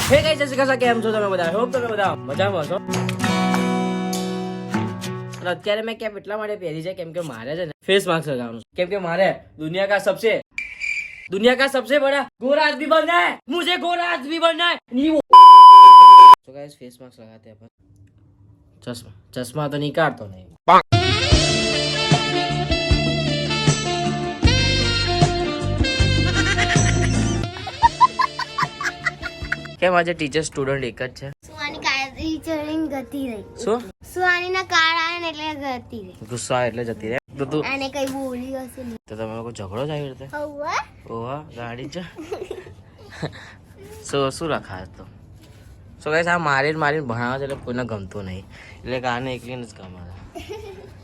હે ગાઈસ, જય શ્રી કૃષ્ણ. કેમ છો તમે બધા? હોપ તમે બધા મજામાં છો. અને અત્યારે મેં કેપ એટલા માટે પહેરી છે કેમ કે મારે છે ને ફેસ માસ્ક લગાવવાનું છે. કેમ કે મારે दुनिया का सबसे बड़ा गोरा आदमी बनना है. मुझे गोरा आदमी बनना है. नहीं वो तो गाइस फेस मास्क लगाते हैं अपन. चश्मा तो निकालतो नहीं. કેમ આજે ટીચર સ્ટુડન્ટ એક જ છે? સુવાની કાળી ચડીને ગતી રહી. શું? સુવાનીના કાળ આવે ને એટલે ગતી રહી. ગુસ્સા એટલે જતી રહે. તો તું આને કઈ બોલી હશે ને તો તમે લોકો ઝઘડો જ આવી રીતે? હવા ઓહા ગાડી છે. શું રખાય તો સો ગાઈસ આ મારીને ભણાવે છે એટલે કોઈને ગમતું નહીં એટલે કે આને એકલીને જ ગમે.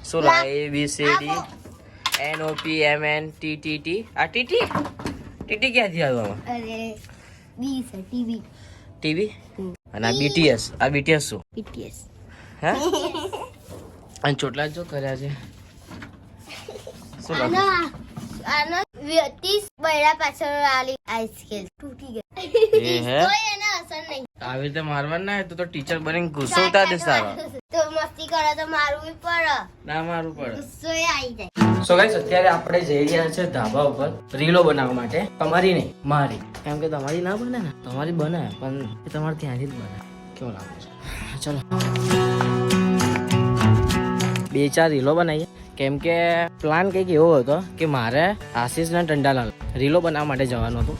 શું લાગે ABCD NOPMNTTT આ ટીટી ક્યાંથી આવ્યું આમાં? અરે બી છે ટીવી અને આ BTS શું BTS હે? અને ચોટલા જો કર્યા છે. શું લાગે? આનો 30 બૈરા પાછળ આલી આઈસ્કેલ તૂટી ગઈ. એ હે કોઈ એને અસર નહીં. આવી રીતે મારવાનું ના તો ટીચર બનીને ગુસ્સોતા દે સારા. તો મસ્તી કરે તો મારવું પડે. ના મારવું પડે. ગુસ્સોએ આવી જાય. સો ગાઈસ અત્યારે આપણે જઈ રહ્યા છે ધાબા ઉપર રીલો બનાવવા માટે. તમારી નહીં મારી. કેમ કે તમારી ના બને ને, તમારી બને પણ એ તમારે ત્યાંથી જ બને. કેવું લાગે છે? ચલો 2-4 રીલો બનાવીએ. કેમ કે પ્લાન કંઈક એવો હતો કે મારે આશીષ ને ટંડાલાલ રીલો બનાવવા માટે જવાનું હતું,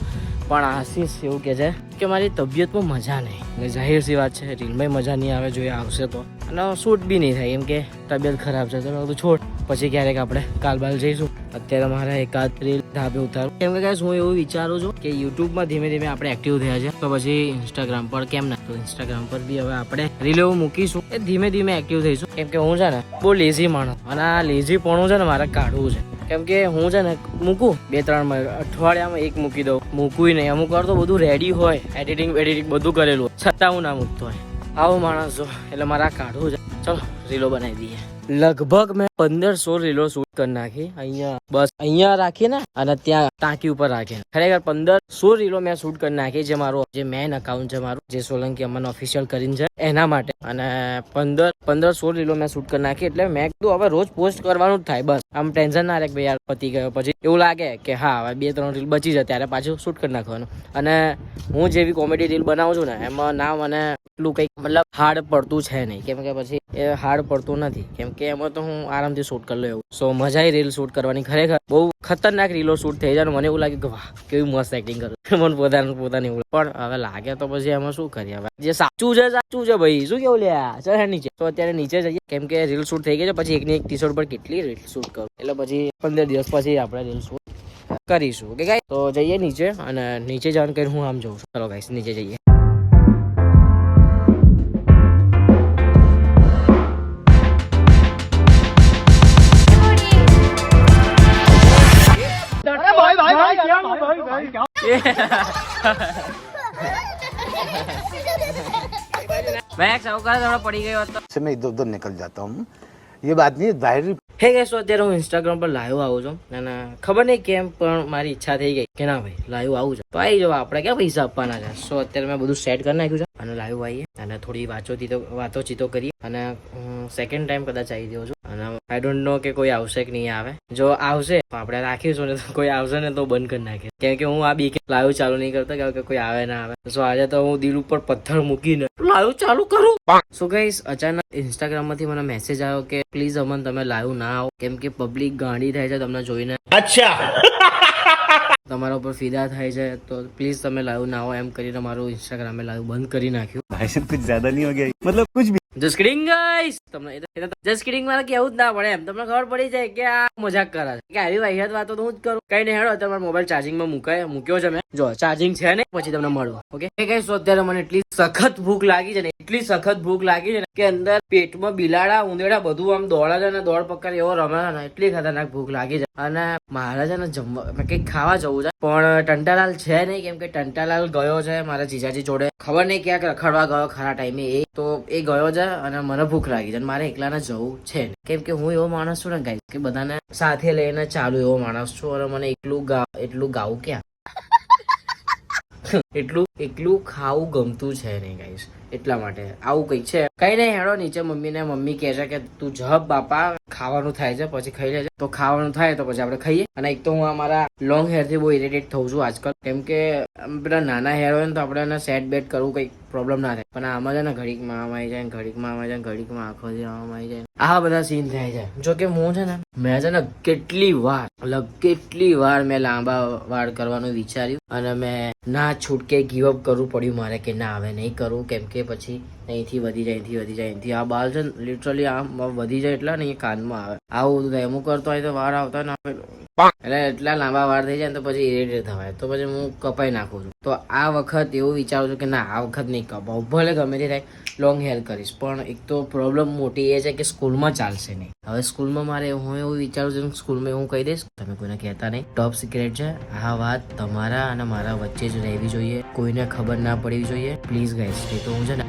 પણ આશીષ એવું કહે છે કે મારી તબિયતમાં મજા નહીં. જાહેર સી વાત છે, રીલમાં મજા નહીં આવે, જોઈએ આવશે તો, અને શૂટ બી નહીં થાય કેમ કે તબિયત ખરાબ છે. તો બધું છોડ, પછી ક્યારેક આપણે કાલબાલ જઈશું. અત્યારે મારે એકાદ રીલ ધાબે ઉતારું. કેમ કે ગાઈસ હું એવું વિચારું છું કે યુટ્યુબમાં ધીમે ધીમે આપણે એક્ટિવ થયા છે, તો પછી ઇન્સ્ટાગ્રામ પર કેમ ના? તો ઇન્સ્ટાગ્રામ પર બી હવે આપણે રીલ એવું મૂકીશું, એ ધીમે ધીમે એક્ટિવ થઈશું. કેમ કે હું છે ને બહુ લેઝી માણસ, અને આ લેઝી પણ છે ને મારે કાઢવું છે. કેમ કે હું છે ને મૂકું 2-3 અઠવાડિયામાં એક મૂકી દઉં, મૂકવું નહીં. અમુક વાર તો બધું રેડી હોય, એડિટિંગ બધું કરેલું હોય, છતાં હું ના મૂકતો હોય. આવો માણસ છો એટલે મારે આ કાઢવું છે. ચલો રીલો બનાવી દઈએ. લગભગ મેં 1500 રીલો શૂટ કરી નાખી. અહીંયા રાખીને અને ત્યાં ટાંકી ઉપર રાખીને ખરેખર 1500 રીલો મેં શૂટ કરી નાખી. જે મારું જે મેન અકાઉન્ટ છે મારું, જે સોલંકી અમન ઓફિશિયલ કરીને છે એના માટે, અને 1500 રીલો મેં શૂટ કરી નાખી. એટલે મેં કીધું હવે રોજ પોસ્ટ કરવાનું જ થાય. બસ આમ ટેન્શન ના રહે કે ભાઈ યાર પતી ગયો. પછી એવું લાગે કે હા હવે 2-3 રીલ બચી જાય ત્યારે પાછું શૂટ કરી નાખવાનું. અને હું જેવી કોમેડી રીલ બનાવું છું ને એમાં ના મને એટલું કંઈક મતલબ હાર્ડ પડતું છે નહીં. કેમ કે પછી એ હાર્ડ પડતું નથી, કેમ કે એમાં તો હું આરામથી શૂટ કરી લઉં એવું. સો મજા આવી રીલ શૂટ કરવાની. ખરેખર બહુ ખતરનાક રીલો શૂટ થઈ જાય. મને એવું લાગે કે વાહ કેવી મસ્ત એક્ટિંગ કરું. મને પોતાની એવું પણ હવે લાગે તો પછી એમાં શું કરીએ. હવે જે સાચું છે ભાઈ. શું કેવું લ્યા? ચલ નીચે. તો અત્યારે નીચે જઈએ કેમ કે રીલ શૂટ થઈ ગઈ છે. પછી એકની એક ટી-શર્ટ પર કેટલી રીલ શૂટ કરું, એટલે પછી 15 દિવસ પછી આપણે રીલ શૂટ કરીશું. ઓકે ગાઈસ, તો જઈએ નીચે, અને નીચે જવાનું કરીને હું આમ જઉં છું. ચલો ગાઈસ નીચે જઈએ. मैं साहूकार थोड़ा पड़ी गई होता से मैं इधर उधर निकल जाता हूँ. ये बात नहीं जाहिर. હે ગાઈસ, તો અત્યારે હું ઇન્સ્ટાગ્રામ પર લાઈવ આવું છું, અને ખબર નહીં કેમ પણ મારી ઈચ્છા થઈ ગઈ કે ના ભાઈ લાઈવ આવું છે તો આવી જાવ. આપણે ક્યાં પૈસા આપવાના છે. સો અત્યારે મેં બધું સેટ કરી નાખ્યું છે, અને લાઈવ આવીએ અને થોડી વાતો કરીએ. અને સેકન્ડ ટાઈમ કદાચ આવી ગયો છું, અને આઈ ડોન્ટ નો કે કોઈ આવશે કે નહીં આવે. જો આવશે તો આપણે રાખીશું, ને તો કોઈ આવશે ને તો બંધ કરી નાખીએ. કેમ કે હું આ બી લાઈવ ચાલુ નહીં કરતો કે કોઈ આવે ના આવે. સો આજે તો હું દિલ ઉપર પથ્થર મૂકીને લાઈવ ચાલુ કરું. સો ગાઈસ અચાનક ઇન્સ્ટાગ્રામ માંથી મને મેસેજ આવ્યો કે પ્લીઝ અમન તમે લાઈવ ના આવો, કેમ કે પબ્લિક ગાંડી થાય છે તમને જોઈને. અચ્છા તમારા ઉપર ફિદા થાય છે, તો પ્લીઝ તમે લાઈવ ના આવો એમ કરીને મારું ઇન્સ્ટાગ્રામે લાઈવ બંધ કરી નાખ્યું. भाई साहब कुछ ज्यादा नहीं हो गया मतलब कुछ भी. Just kidding guys. તમને જસ્ટ કિડિંગ મારે કેવું જ ના પડે એમ. તમને ખબર પડી જાય કે આ મજાક કરે છે, કે આવી વાહિયાત વાતો તો હું જ કરું. કઈ નહીં, હેડો તમારો મોબાઈલ ચાર્જિંગમાં મૂક્યો છે મેં. જો ચાર્જિંગ છે ને પછી તમને મળો. ઓકે ગાઈસ, તો અત્યારે મને એટલી સખત ભૂખ લાગી છે ને, કે અંદર પેટમાં બિલાડા ઉંદેડા બધું આમ દોડે છે, ને દોડ પકડ એવો રમે છે ને, એટલી ખતરનાક ભૂખ લાગી છે. અને મારે છે ને જમવા કંઈક ખાવા જવું છે, પણ ટંટાલાલ છે નહીં. કેમ કે ટંટાલાલ ગયો છે મારા જીજાજી જોડે, ખબર નહીં ક્યાંક રખડવા ગયો ખરા ટાઈમે. તો એ ગયો છે અને મને ભૂખ લાગી છે, અને મારે એકલાને જવું છે. કેમ કે હું એવો માણસ છું ને ગાઈસ કે બધાને સાથે લઈને ચાલુ એવો માણસ છું, અને મને એટલું ગાવું ક્યાં. એટલું ખાવું ગમતું છે નહીં ગાઈસ, એટલા માટે આવું કઈ છે. કઈ નહીં, હેડો નીચે મમ્મી કહે છે કે તું જબ બાપા, ખાવાનું થાય છે પછી ખાઈ લેજે. તો ખાવાનું થાય તો પછી આપણે ખાઈએ. અને એક તો હું અમારા લોંગ હેર થી બહુ ઇરિટેટ થઉં છું આજકાલ, કેમ કે પેલા નાના હેર હોય ને તો આપણે એને સેટ બેટ કરવું કઈ પ્રોબ્લેમ ના થાય, પણ આમાં છે ને ઘડીકમાં આમ આવી જાય, ઘડીકમાં આમ આવી જાય, ઘડીકમાં આખો દી આમ આવી જાય, આ બધા સીન થાય છે. જો કે હું છે ને, મેં છે ને કેટલી વાર મેં લાંબા વાળ કરવાનું વિચાર્યું અને મેં ના છૂટકે ગીવ અપ કરવું પડ્યું મારે કે ના હવે નહીં કરું, કેમ કે પછી અહીંથી વધી જાય, અહીંથી આ બાલ છે ને લિટરલી આમ વધી જાય એટલા ને કાનમાં આવે, આવું બધું થાય. હું કરતો હોય તો વાર આવતા ના એટલે એટલા લાંબા વાર થઈ જાય ને તો પછી ઇરિટેટ થવાય, તો પછી હું કપાઈ નાખું છું. તો આ વખત એવું વિચારું છું કે ના આ વખત નહીં કપાવું, ભલે ગમે તે થાય લોંગ હેર કરીશ. પણ એક તો પ્રોબ્લેમ મોટી એ છે કે સ્કૂલમાં ચાલશે નહીં. હવે સ્કૂલમાં મારે હું એવું વિચારું છું, સ્કૂલમાં હું કહી દઈશ, તમે કોઈને કહેતા નહીં, ટોપ સિક્રેટ છે. આ વાત તમારા અને મારા વચ્ચે જ રહેવી જોઈએ, કોઈને ખબર ના પડવી જોઈએ પ્લીઝ ગાઈસ. એ તો હું છે ને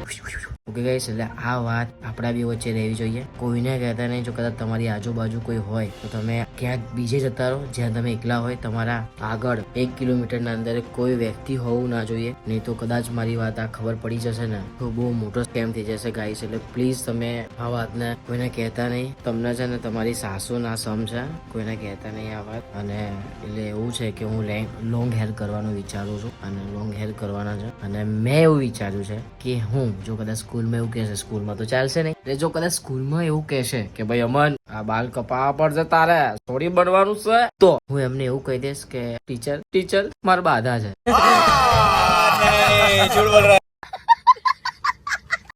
ઓકે ગાઈસ, એટલે આ વાત આપણા બી વચ્ચે રહેવી જોઈએ, કોઈને કહેતા નહીં. જો કદાચ તમારી આજુબાજુ કોઈ હોય તો તમે ક્યાંક બીજે જતા રહો જ્યાં તમે એકલા હોય. તમારા આગળ 1 કિલોમીટરના અંદર કોઈ વ્યક્તિ હોવું ના જોઈએ, નહીં તો કદાચ મારી વાત આ ખબર પડી જશે ને તો બહુ મોટો સ્કેમ થઈ જશે ગાઈસ. એટલે પ્લીઝ તમે આ વાતને કોઈને કહેતા નહીં. તમને છે ને તમારી સાસુ ના સમ છે, કોઈને કહેતા નહીં આ વાત. અને એટલે એવું છે કે હું લોંગ હેર કરવાનું વિચારું છું અને લોંગ હેર કરવાના છે. અને મેં એવું વિચાર્યું છે કે હું જો કદાચ સ્કૂલમાં એવું કહેશે, સ્કૂલમાં તો ચાલશે નહીં, એટલે જો કદાચ સ્કૂલમાં એવું કહેશે કે ભાઈ અમન આ બાલ કપાવવા પડશે તારે, સોરી બનવાનું છે, તો હું એમને એવું કહી દઈશ કે ટીચર મારા બાધા છે.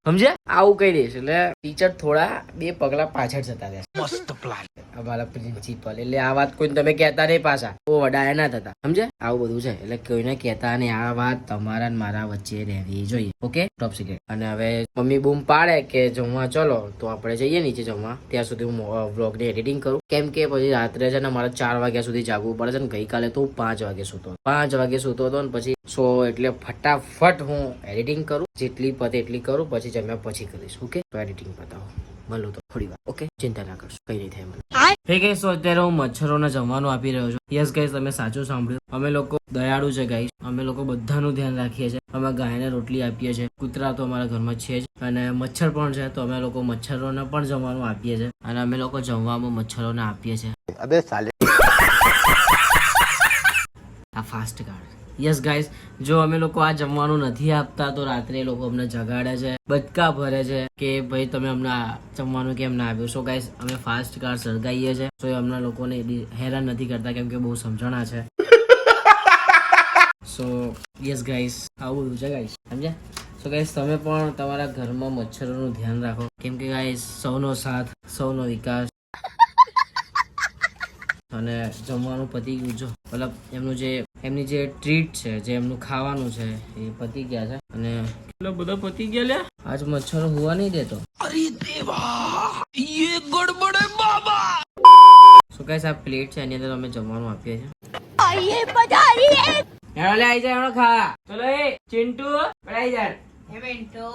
સમજ્યા? આવું કહી દઈશ એટલે ટીચર થોડા 2 પગલા પાછળ જતા રહેશે. મસ્ત પ્લાન અમારા પ્રિન્સિપલ. એટલે આ વાત કોઈને તમે કહેતા નહીં પાછા, બહુ વડાયા ના થતા, સમજ્યા? આવું બધું છે એટલે કોઈને કહેતા નહીં. આ વાત તમારા મારા વચ્ચે રહેવી જોઈએ, ઓકે? Top secret. અને હવે મમ્મી બૂમ પાડે કે જમવા ચલો, તો આપણે જઈએ નીચે જમવા. ત્યાં સુધી હું વ્લોગની એડિટિંગ કરું, કેમ કે પછી રાત્રે છે ને મારે 4 વાગ્યા સુધી જાગવું પડે છે ને. ગઈકાલે તો હું 5 વાગે સૂતો હતો ને પછી એટલે ફટાફટ હું એડિટિંગ કરું, જેટલી પતે એટલી કરું, પછી જમ્યા પછી કરીશ, ઓકે? તો એડિટિંગ પતાવો, મળું તો થોડી વાર, ઓકે? ચિંતા ના કરશો, કઈ નહીં થાય મને. હે ગાઈસ, તો અત્યારે હું મચ્છરોને જમવાનું આપી રહ્યો છું. યસ ગાઈસ, તમે સાચું સાંભળ્યું, અમે લોકો દયાળુ છે ગાઈસ, અમે લોકો બધાનું ધ્યાન રાખીએ છીએ. અમે ગાયને રોટલી આપીએ છીએ, કૂતરા તો અમારા ઘરમાં છે જ, અને મચ્છર પણ છે, તો અમે લોકો મચ્છરોને પણ જમવાનું આપીએ છીએ. અને અમે લોકો જમવામાં મચ્છરોને આપીએ છીએ. अबे साले આ ફાસ્ટ કાર્ડ. યસ ગાઈસ, જો અમે લોકો આ જમવાનું નથી આપતા તો રાત્રે લોકો અમને જગાડે છે, બચકા ભરે છે કે ભાઈ તમે અમને જમવાનું કેમ ના આપ્યું. સો ગાઈસ, અમે ફાસ્ટ કાર્ડ સળગાઈએ છીએ, તો અમને લોકોને હેરાન નથી કરતા, કેમ કે બહુ સમજણા છે. સો યસ ગાઈસ, આવું બધું છે ગાઈસ, સમજ્યા? સો ગાઈસ, તમે પણ તમારા ઘરમાં મચ્છરોનું ધ્યાન રાખો, કેમ કે ગાઈસ સૌનો સાથ સૌનો વિકાસ. અને જમવાનું પતી ગયું, જો મતલબ એમની જે ટ્રીટ છે, જે એમનું ખાવાનું છે એ પતી ગયા છે. અને કેટલા બધા પતી ગયા લ્યા, આજ મચ્છર હોવા નહીં દેતો. અરે દેવા, યે ગડબડ હે બાબા. સો ગાઈસ, આ પ્લેટ છે, એની અંદર અમે જમવાનું આપીએ છીએ. આયે પધારી હે, હેડો લે આવી જાય, હેડો ખા. ચલો એ ચિંટુ પડાઈ જા. એ મિન્ટુ.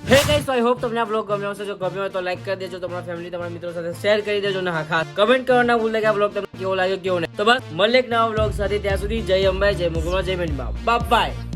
હે ગાઈસ, તો આઈ હોપ તમને આ બ્લોગ ગમ્યો હશે. જો ગમ્યો હોય તો લાઈક કરી દેજો, તમારા ફેમિલી તમારા મિત્રો સાથે શેર કરી દેજો, અને હા ખાસ કમેન્ટ કરવા ના ભૂલતા કે આ બ્લોગ તમને કેવો લાગ્યો કેવો નહીં. તો બસ મળે એક નવા બ્લોગ સાથે, ત્યાં સુધી જય અંબે, જય મુકુમાં, જય મેંડમાં, બાય બાય.